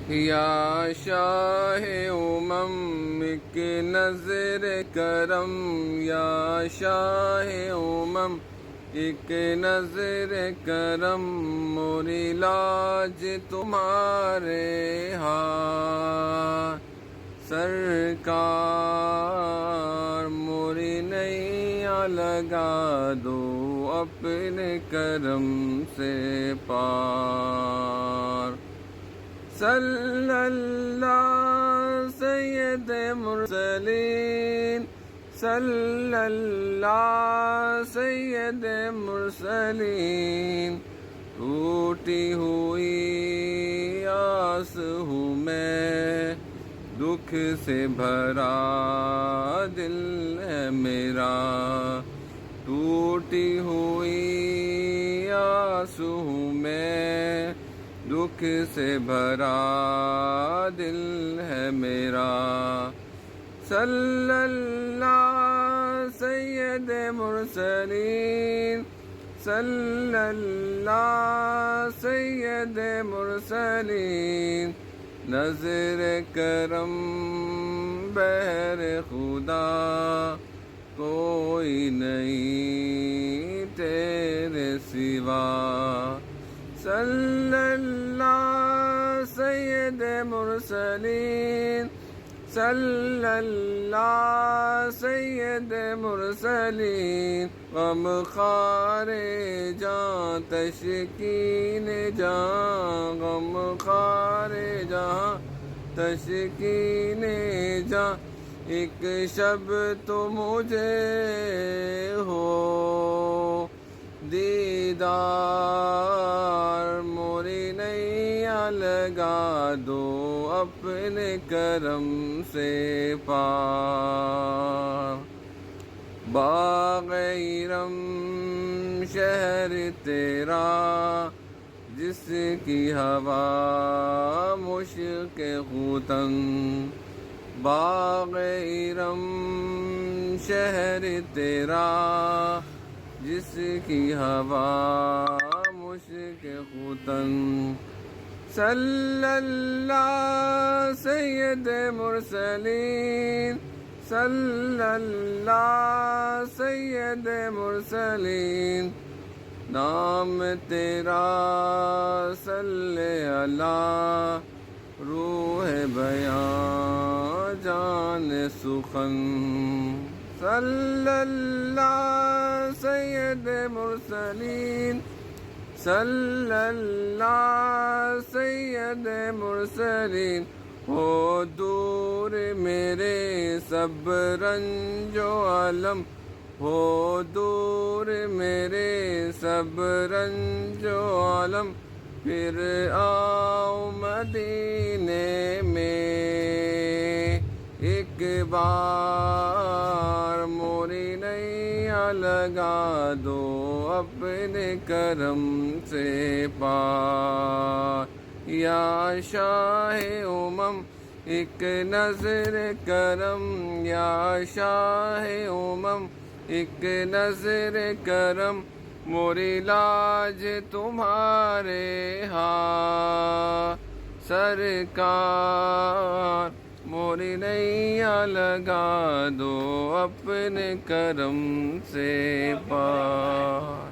یا شاہ امم ایک نظر کرم، یا شاہ امم ایک نظر کرم، موری لاج تمہارے ہاتھ سرکار، موری نیا لگا دو اپنے کرم سے پار۔ صلی اللہ سید مرسلین، صلی اللہ سید مرسلین، ٹوٹی ہوئی آس ہوں میں، دکھ سے بھرا دل ہے میرا، ٹوٹی ہوئی آس ہوں میں، دکھ سے بھرا دل ہے میرا۔ صلی اللہ سید مرسلین، صلی اللہ سید مرسلین، نظر کرم بہر خدا کوئی نہیں تیرے سوا۔ صلی اللہ سید مرسلین، صلی اللہ سید مرسلین، غم خوار جاں تشکین جاں، غم خوار جاں تشکین جاں، ایک شب تو مجھے ہو دیدار، موری نیا لگا دو اپنے کرم سے پار۔ باغ ارم شہر تیرا، جس کی ہوا مشک ختن، باغ ارم شہر تیرا، جس کی ہوا مشک ختن۔ صلی اللہ سید مرسلین، صلی اللہ سید مرسلین، نام تیرا صلی اللہ، روح بیاں جان سخن۔ صلی اللہ سید مرسلین، صلی اللہ سید مرسلین، ہو دور میرے سب رنج و علم، ہو دور میرے سب رنج و علم، پھر آؤ مدینے میں ایک بار، موری نیا لگا دو اپنے کرم سے پار۔ یا شاہ امم ایک نظر کرم، یا شاہ امم ایک نظر کرم، موری لاج تمہارے ہاتھ سرکار، موری نیا لگا دو اپنے کرم سے پار۔